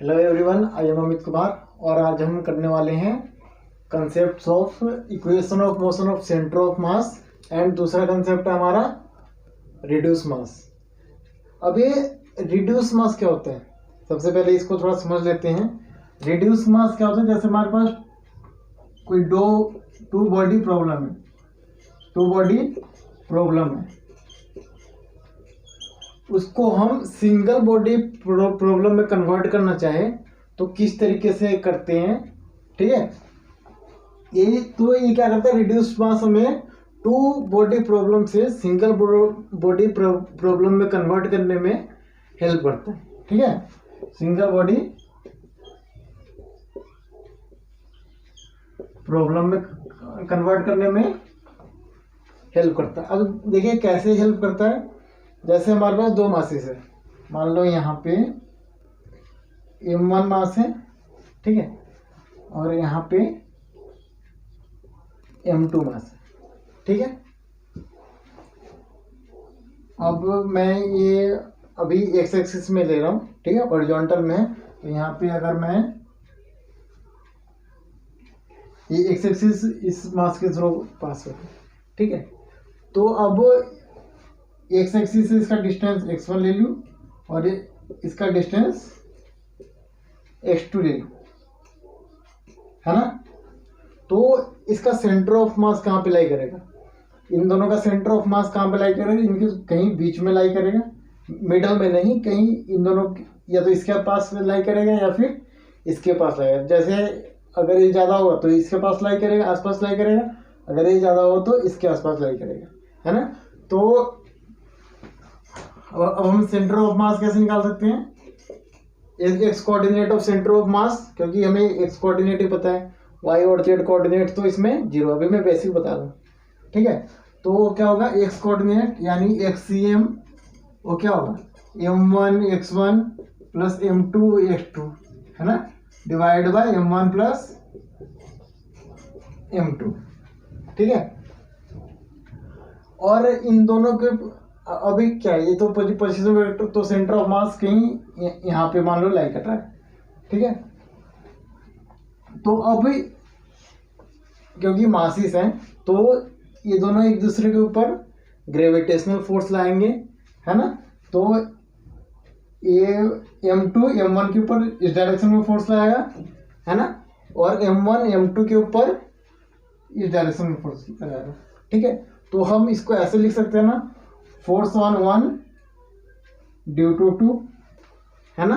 Hello everyone, I am Amit Kumar और आज हम करने वाले हैं concept of equation of motion of centre of mass and दूसरा कंसेप्ट है हमारा रिड्यूस मास। अब ये रिड्यूस मास क्या होता है, सबसे पहले इसको थोड़ा समझ लेते हैं। रिड्यूस मास क्या होता है, जैसे हमारे पास कोई टू बॉडी प्रॉब्लम है, उसको हम सिंगल बॉडी प्रॉब्लम में कन्वर्ट करना चाहे तो किस तरीके से करते हैं। ठीक है, ये क्या करता है, रिड्यूस मास में टू बॉडी प्रॉब्लम से सिंगल बॉडी प्रॉब्लम में कन्वर्ट करने में हेल्प करता है। ठीक है, सिंगल बॉडी प्रॉब्लम में कन्वर्ट करने में हेल्प करता है। अब देखिए कैसे हेल्प करता है। जैसे हमारे पास दो मासेस है, मान लो यहाँ पे m1 मास है, ठीक है, और यहाँ पे m2 मास है। ठीक है, अब मैं ये अभी एक्स एक्सिस में ले रहा हूँ, ठीक है, हॉरिजॉन्टल में है। तो यहाँ पे अगर मैं ये एक्स एक्सिस इस मास के थ्रू पास होता है, ठीक है, तो अब एक्स एक्सिस से इसका डिस्टेंस x1 ले लूँ और इसका डिस्टेंस x2 ले लूँ, है ना। तो इसका सेंटर ऑफ मास कहाँ पे लाई करेगा, इन दोनों का सेंटर ऑफ मास कहाँ पे लाई करेगा, इनके कहीं बीच में लाई करेगा, मिडल में नहीं, कहीं इन दोनों या तो इसके पास लाई करेगा या फिर इसके पास लाएगा। जैसे अगर ये ज़्यादा होगा तो इसके पास लाई करेगा, आसपास लाई करेगा, अगर ये ज़्यादा हो तो इसके आसपास लाई करेगा, है ना। तो अब हम सेंटर ऑफ मास कैसे निकाल सकते हैं, x coordinate of centre of मास, क्योंकि हमें एक्स कोऑर्डिनेट ही पता है, वाई और जेड कोऑर्डिनेट तो इसमें जीरो, अभी मैं बेसिक बता दूं। ठीक है, तो क्या होगा, एक्स कोऑर्डिनेट यानी एक्ससीएम, वो क्या होगा m1 x1 plus m2 x2, है ना, divide by m1 plus m2। ठीक है, और इन दोनों के अभी क्या है, ये तो पोजीशन वेक्टर, तो सेंटर ऑफ मास कहीं यहाँ पे मान लो लाई कर रहा है। ठीक है, तो अब क्योंकि मासिस हैं तो ये दोनों एक दूसरे के ऊपर ग्रेविटेशनल फोर्स लाएंगे, है ना। तो ये m2 m1 के ऊपर इस डायरेक्शन में फोर्स लाएगा, है ना, और m1 m2 के ऊपर इस डायरेक्शन में फोर्स लगाएगा। ठीक है, तो हम इसको ऐसे लिख सकते हैं ना, फोर्स ऑन 1 ड्यू टू 2, है ना,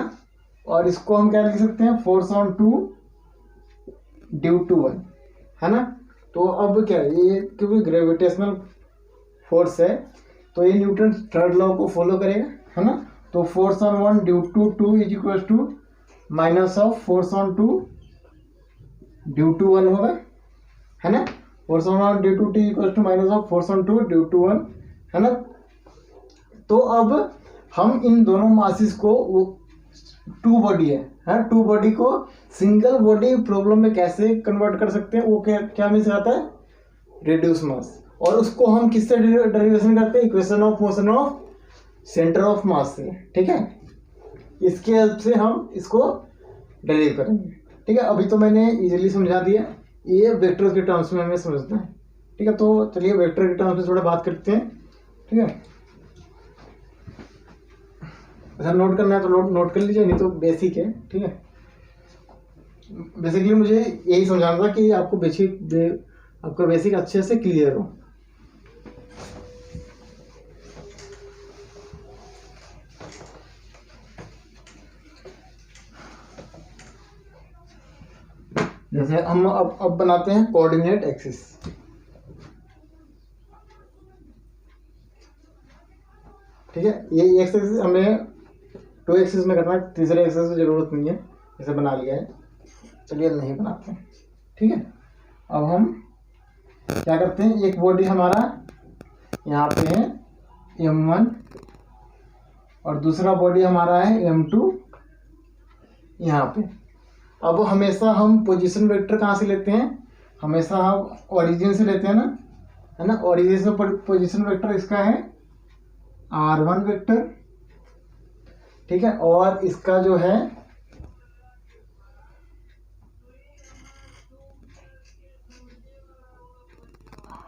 और इसको हम क्या लिख सकते हैं, फोर्स ऑन 2 ड्यू टू 1, है ना। तो अब क्या है, ये क्योंकि ग्रेविटेशनल फोर्स है तो ये न्यूटन थर्ड लॉ को फॉलो करेगा, है ना। तो force on 1 due to 2 is equal to minus of force on 2 due to 1 होगा, है ना। Force on 1 due to 2 equal to minus of force on 2 due to 1, है ना। तो अब हम इन दोनों मासिस को, वो टू बॉडी है, टू बॉडी को सिंगल बॉडी प्रॉब्लम में कैसे कन्वर्ट कर सकते हैं, वो क्या में से आता है, रिड्यूस मास। और उसको हम किससे डेरिवेशन करते हैं, equation of motion of centre of मास से। ठीक है, इसके हेल्प से हम इसको डेरिव करेंगे। ठीक है, अभी तो मैंने इजीली समझा दिया, ये वेक्टर के टर्म्स में हमें समझना है। ठीक है, तो चलिए वेक्टर के टर्म्स में थोड़ा बात करते हैं। ठीक है, अगर नोट करना है तो नोट कर लीजिए, नहीं तो बेसिक है। ठीक है, बेसिकली मुझे यही समझाना था कि आपको आपका बेसिक अच्छे से क्लियर हो। जैसे हम अब बनाते हैं कोऑर्डिनेट एक्सिस। ठीक है, ये एक्स एक्सिस हमें 2 एक्सिस में करना है, तीसरे एक्सिस की जरूरत नहीं है, इसे बना लिया है, चलिए नहीं बनाते हैं। ठीक है, अब हम क्या करते हैं, एक बॉडी हमारा यहाँ पे है m1 और दूसरा बॉडी हमारा है m2 यहाँ पे। अब हमेशा हम पोजीशन वेक्टर कहाँ से लेते हैं, हमेशा हम ओरिजिन से लेते हैं ना, है ना। ओरिजिन से पोजीशन वेक्टर इसका है r1 वेक्टर, ठीक है, और इसका जो है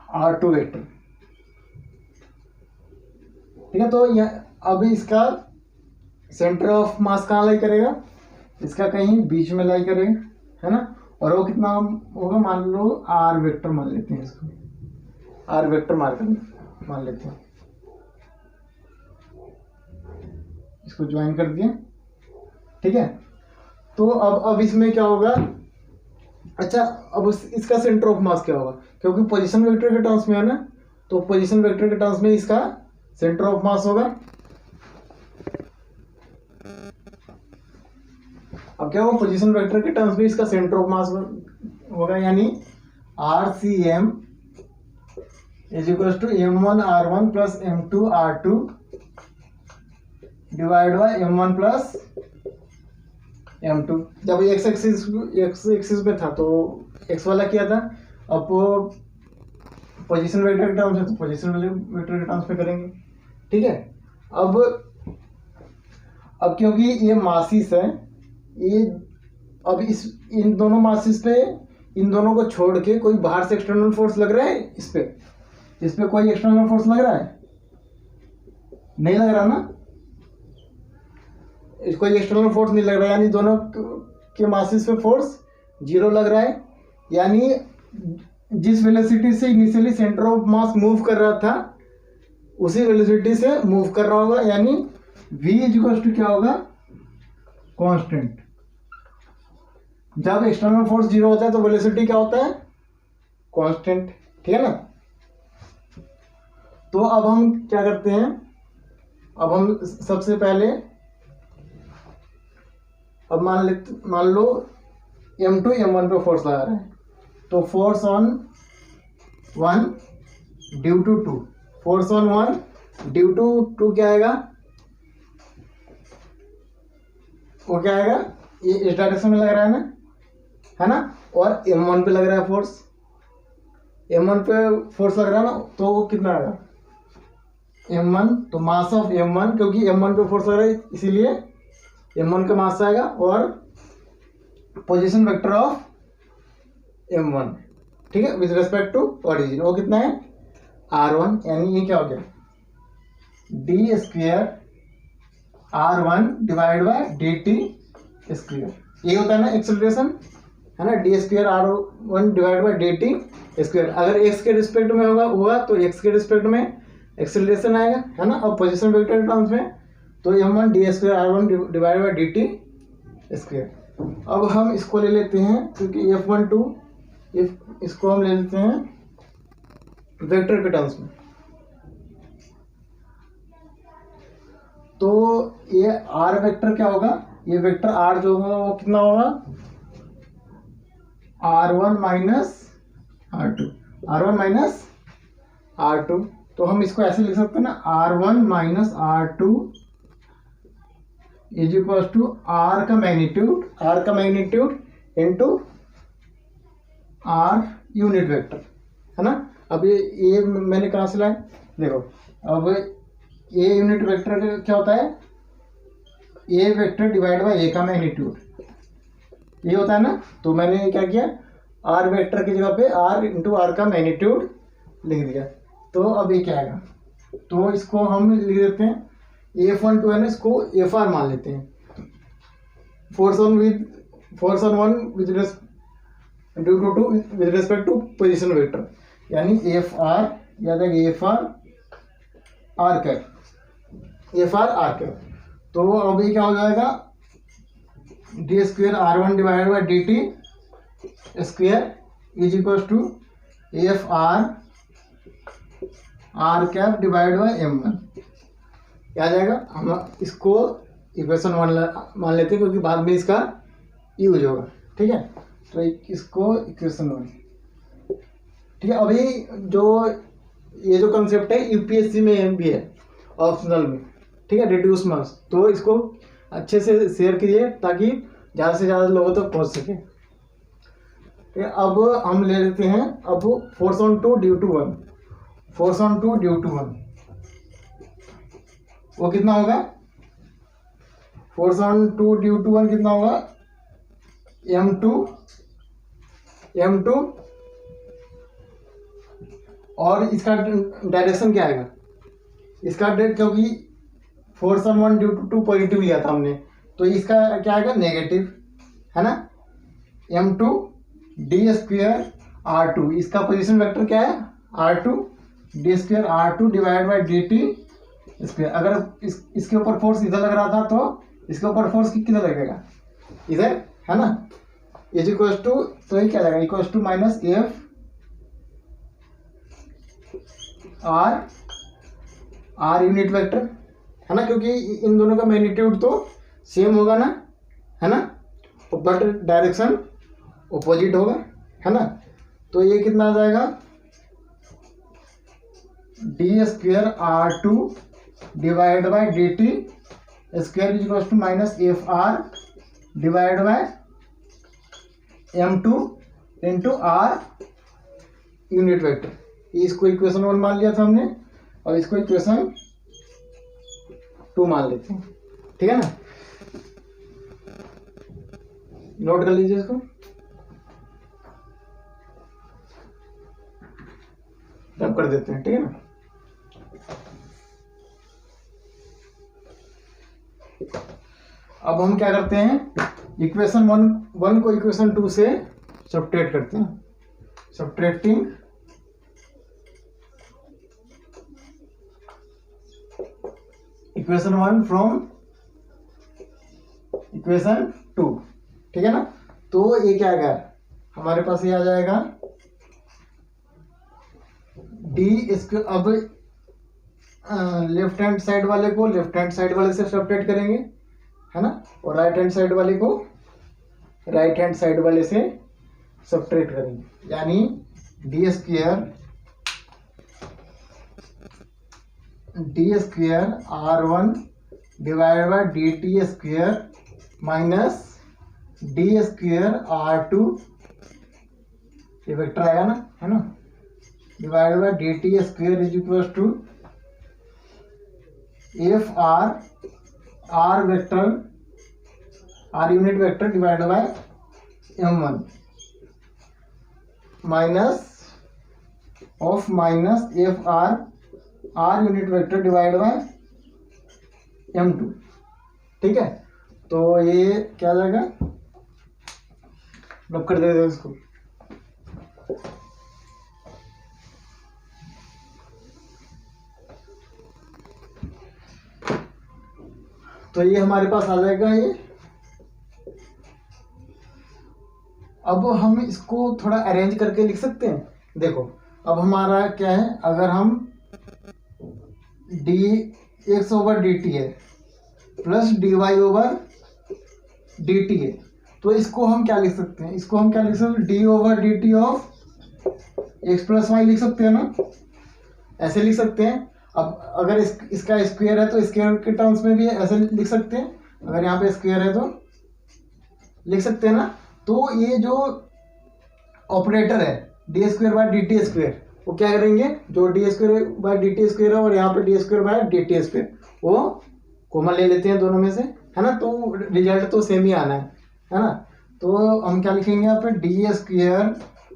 R2 वेक्टर। ठीक है, तो अब इसका सेंटर ऑफ मास कहाँ लाई करेगा, इसका कहीं बीच में लाई करेगा, है ना। और वो कितना होगा, मान लो आर वेक्टर मान लेते हैं इसको, आर वेक्टर मान लेते हैं, इसको ज्वाइन कर दिया। ठीक है, तो अब इसमें क्या होगा, अच्छा अब इसका सेंटर ऑफ मास क्या होगा, क्योंकि पोजीशन वेक्टर के टर्म्स में है ना, तो पोजीशन वेक्टर के टर्म्स में इसका सेंटर ऑफ मास होगा। अब क्या होगा, पोजीशन वेक्टर के टर्म्स में इसका सेंटर ऑफ मास होगा, यानी RCM is equal to M1R1 plus M2R2 divide by M1 plus M2। जब एक्स एक्सिस पे था तो एक्स वाला क्या था, अब पोजीशन वेक्टर के टर्म्स है तो पोजीशन वेक्टर के टर्म्स पे करेंगे। ठीक है, अब क्योंकि ये मासिस है, ये अब इन दोनों मासिस पे, इन दोनों को छोड़ के कोई बाहर से एक्सटर्नल फोर्स लग रहा है इस पे कोई एक्सटर्नल फोर्स लग रहा है, नहीं लग रहा ना, इसको एक्सटर्नल फोर्स नहीं लग रहा है, यानी दोनों के मासिस पे फोर्स 0 लग रहा है। यानी जिस वेलोसिटी से initially centre of mass move कर रहा था उसी वेलोसिटी से मूव कर रहा होगा, यानी v इक्वल टू क्या होगा, कांस्टेंट। जब एक्सटर्नल फोर्स 0 होता है तो वेलोसिटी क्या होता है, कांस्टेंट। ठीक है ना, तो अब हम क्या करते हैं, अब हम सबसे पहले अब मान लो M2 M1 पे फोर्स लगा रहे हैं, तो force on 1 due to 2, force on 1 due to 2 क्या आएगा, वो क्या आएगा, ये इस डायरेक्शन में लग रहा है ना, और M1 पे लग रहा है फोर्स, M1 पे फोर्स लग रहा है ना, तो वो कितना आएगा M1, तो मास ऑफ M1, क्योंकि M1 पे फोर्स लग रहा है इसीलिए M1 का मास आएगा, और पोजीशन वेक्टर ऑफ M1, ठीक है, विद रेस्पेक्ट टू ओरिजिन, वो कितना है R1, यानी ये क्या हो गया d square R1 divide by dt square, ये होता है ना एक्सेलरेशन, है ना, d square R1 divide by dt square. अगर x के रिस्पेक्ट में होगा तो x के रिस्पेक्ट में एक्सेलरेशन आएगा, है ना। अब पोजीशन वेक्टर टर्म्स में तो M1 d square R1 divide by dt square. अब हम इसको ले लेते हैं, क्योंकि F12 इसको हम ले लेते हैं वेक्टर के टर्म्स में, तो ये R वेक्टर क्या होगा, ये वेक्टर R जो होगा वो कितना होगा, R1 माइनस R2, तो हम इसको ऐसे लिख सकते हैं ना, R1 minus R2 is equal to R का magnitude into R unit vector, है ना। अब ये मैंने कहाँ से लाया, देखो, अब ये यूनिट वेक्टर क्या होता है, ए वेक्टर डिवाइड बाय ए का मैग्नीट्यूड, ये होता है ना। तो मैंने क्या किया, आर वेक्टर की जगह पे आर इंटू आर का मैग्नीट्यूड लिख दिया। तो अब ये क्या आएगा, तो इसको हम लिख देते हैं F12 है ना, इसको FR मान लेते हैं, force on 1 with respect to position vector, यानी FR, याद है FR आर कैप। तो अब ये क्या हो जाएगा, d square R1 divide by dt square is equal to FR r cap divide by M1, क्या आ जाएगा। हम इसको इक्वेशन 1 मान लेते हैं, क्योंकि बाद में इसका यूज होगा, ठीक है। तो इसको इक्वेशन 1, ठीक है। अभी ये जो कंसेप्ट है यूपीएससी में भी है, ऑप्शनल में, ठीक है, रिड्यूस मास, तो इसको अच्छे से शेयर कीजिए ताकि ज़्यादा से ज़्यादा लोगों तक पहुंच सके। ठीक है, अब हम ले लेते हैं, अब फोर्स ऑन 2 ड्यू टू 1, वो कितना होगा, फोर्स ऑन 2 ड्यू टू 1 कितना होगा, M2 और इसका डायरेक्शन क्या आएगा, इसका क्योंकि force on one due to positive लिया था हमने, तो इसका क्या आएगा नेगेटिव, है ना, m2 डी स्क्वेयर r2, इसका पोजीशन वेक्टर क्या है r2 D square r2 divide by d t square. अगर इसके ऊपर फोर्स इधर लग रहा था तो इसके ऊपर फोर्स किधर लगेगा, इधर, है ना, इज इक्वल टू, तो ये क्या लगेगा, equal to minus F R unit vector, है ना, क्योंकि इन दोनों का मैग्नीट्यूड तो सेम होगा ना, है ना, बट डायरेक्शन अपोजिट होगा, है ना। तो ये कितना आ जाएगा, d square r2 divide by d t square is equal to minus F r divide by m2 into r unit vector. इसको इक्वेशन 1 मान लिया था हमने और इसको इक्वेशन 2 मान लेते हैं, ठीक है ना। नोट कर लीजिए इसको, रब कर देते हैं, ठीक है ना। अब हम क्या करते हैं, इक्वेशन 1 को इक्वेशन 2 से सब्ट्रैक्ट करते हैं, सब्ट्रैक्टिंग इक्वेशन 1 फ्रॉम इक्वेशन 2, ठीक है ना। तो ये क्या आएगा हमारे पास, ये आ जाएगा डी स्क्वायर। अब लेफ्ट हैंड साइड वाले को लेफ्ट हैंड साइड वाले से सब्ट्रैक्ट करेंगे, है ना, और राइट हैंड साइड वाले को राइट हैंड साइड वाले से सब्ट्रैक्ट करेंगे, यानी d square r1 divide by d t square minus d square r2, ये वेक्टर आएगा ना, है ना, divide by d t square is equal to f r vector r unit vector divide by m1 minus of minus F R unit vector divide by m2, ठीक है। तो ये क्या आ जाएगा, रब कर देते हैं इसको, तो ये हमारे पास आ जाएगा ये। अब हम इसको थोड़ा अरेंज करके लिख सकते हैं। देखो अब हमारा क्या है, अगर हम D X over D T है plus D Y over D T है, तो इसको हम क्या लिख सकते हैं, इसको हम क्या लिख सकते हैं, d over D t of x plus y लिख सकते हैं ना, ऐसे लिख सकते हैं। अब अगर इसका स्क्वायर है तो स्क्वायर के टर्म्स में भी ऐसे लिख सकते हैं, अगर यहाँ पे स्क्वायर है तो लिख सकते हैं ना। तो ये जो ऑपरेटर है D square by d T square, वो क्या करेंगे, जो D square by d T square है और यहाँ पे D square by d T square, वो कॉमन ले लेते हैं दोनों में से, है ना, तो रिजल्ट तो सेम ही आना है ना। तो हम क्या लिखेंगे यहाँ पे, D square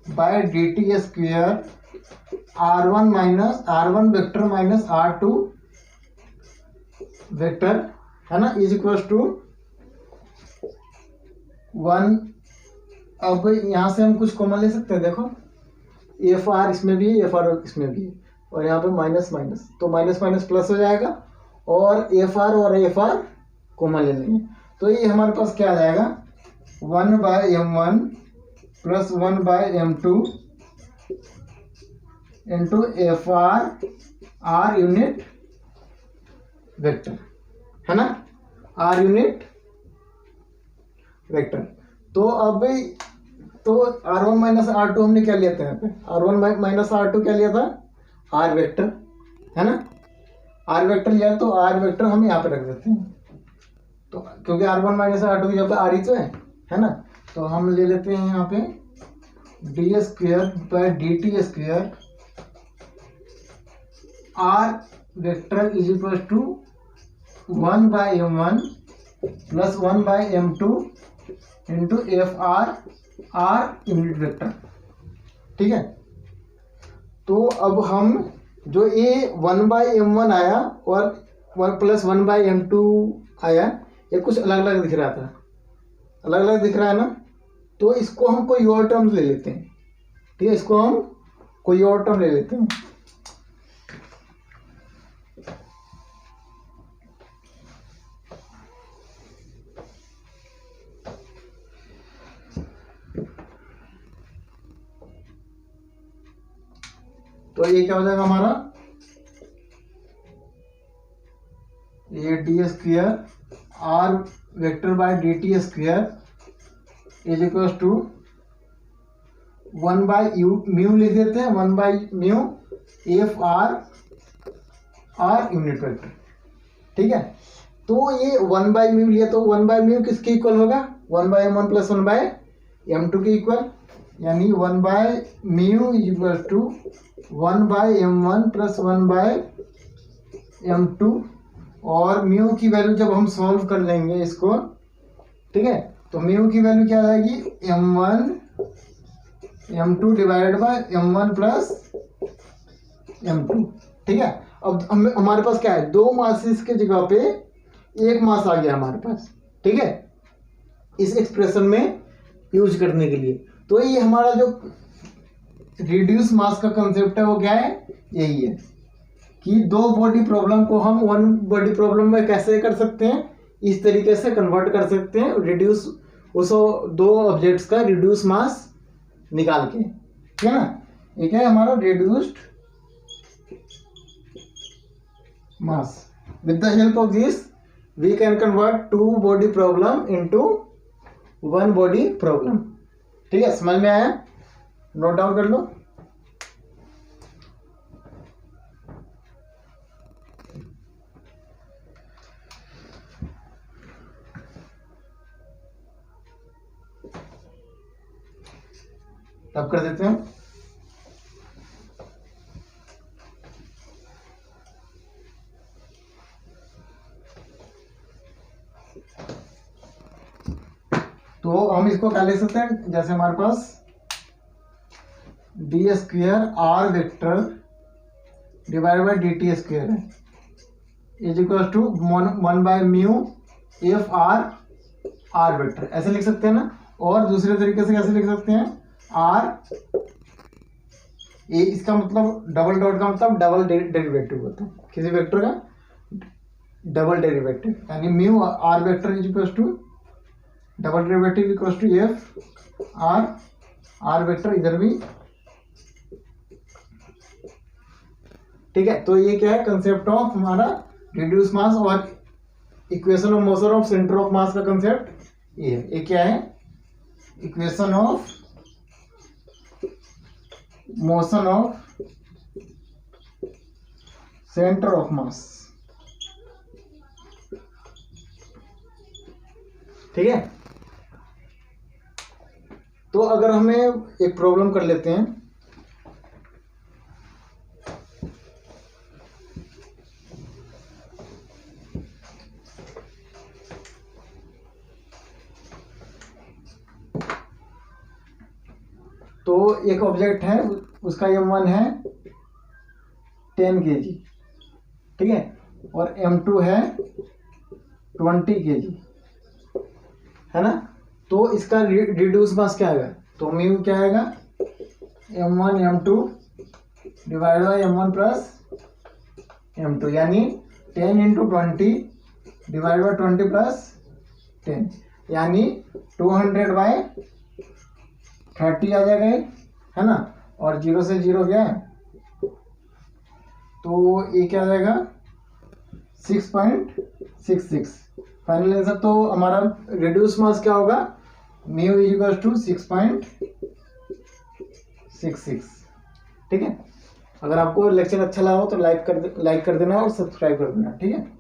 by d T square r1 vector minus r2 vector, है ना, इज इक्वल टू 1। अब यहाँ से हम कुछ कॉमन ले सकते हैं, देखो एफ आर इसमें भी है, एफ आर इसमें भी है, और यहाँ पे माइनस माइनस, तो माइनस माइनस प्लस हो जाएगा, और एफ आर कॉमन ले लेंगे, तो ये हमारे पास क्या आ जाएगा, 1/m1 plus 1/m2 into f are unit vector, है ना, आर यूनिट वेक्टर। तो अब तो r1 माइनस r2 हमने क्या लिया था यहाँ पे, r1 माइनस r2 क्या लिया था, r वेक्टर, है ना, r वेक्टर लिया, तो r वेक्टर हम यहाँ पे रख देते हैं, तो क्योंकि r1 माइनस r2 की जगह r ही तो है ना, तो हम ले लेते हैं यहाँ पे d square by d t square r vector is equal to 1/m1 plus 1/m2 into f are unit vector, ठीक है। तो अब हम जो ये 1/m1 आया और 1+1/m2 आया, ये कुछ अलग अलग दिख रहा था, अलग अलग दिख रहा है ना, तो इसको हम कोई और टर्म ले लेते हैं। ठीक है, इसको हम कोई और टर्म ले लेते हैं। तो ये क्या हो जाएगा हमारा, ये d² r vector by dt² is equal to 1/μ लिख देते हैं, 1/μ f r यूनिट वेक्टर। ठीक है, तो ये 1/μ लिया, तो 1/μ किसके इक्वल होगा, 1/m1 + 1/m2 के इक्वल, यानी 1/μ is equal to 1/m1 + 1/m2, और म्यू की वैल्यू जब हम सॉल्व कर लेंगे इसको, ठीक है, तो म्यू की वैल्यू क्या आएगी, m1 m2 divided by m1 + m2। ठीक है, अब हमारे पास क्या है, दो मासेस के जगह पे एक मास आ गया हमारे पास। ठीक है, इस एक्सप्रेशन में यूज करने के लिए। तो ये हमारा जो रिड्यूस मास का कंसेप्ट है वो क्या है, यही है कि दो बॉडी प्रॉब्लम को हम वन बॉडी प्रॉब्लम में कैसे कर सकते हैं, इस तरीके से कन्वर्ट कर सकते हैं, रिड्यूस उस दो ऑब्जेक्ट्स का रिड्यूस मास निकाल के। ठीक है ना, ये क्या है हमारा reduced mass. With the help of this we can convert two body problem into one body problem. ठीक है, समझ में आया, नोट डाउन कर लो। तब कर देते हैं। तो हम इसको क्या लिख सकते हैं, जैसे हमारे पास d² r vector divide by dt² है is equal to 1/μ f r vector, ऐसे लिख सकते हैं ना। और दूसरे तरीके से कैसे लिख सकते हैं, r ये इसका मतलब डबल डॉट का मतलब डबल डेरिवेटिव होता है किसी वेक्टर का, डबल डेरिवेटिव, यानी mu r vector is equal to double derivative equal to f r vector इधर भी। ठीक है, तो ये क्या है कंसेप्ट ऑफ हमारा रिड्यूस मास और equation of motion of centre of mass का कंसेप्ट ये है। ये क्या है, equation of motion of centre of mass. ठीक है, तो अगर हमें एक प्रॉब्लम कर लेते हैं, तो एक ऑब्जेक्ट है, उसका m1 है 10 kg, ठीक है, और m2 है 20 kg, है ना। तो इसका रिड्यूस मास क्या आएगा, तो म्यू क्या आएगा, m1 m2 divide by m1 + m2, यानी 10 × 20 डिवाइड बाय 20 + 10, यानी 200/30 आ जाएगा, है ना। और 0 से 0 गया, तो ये क्या आ जाएगा 6.66 फाइनल आंसर। तो हमारा रिड्यूस मास क्या होगा, म्यू इज इक्वल टू 6.66। ठीक है, अगर आपको लेक्चर अच्छा लगा हो तो लाइक कर देना और सब्सक्राइब कर देना। ठीक है।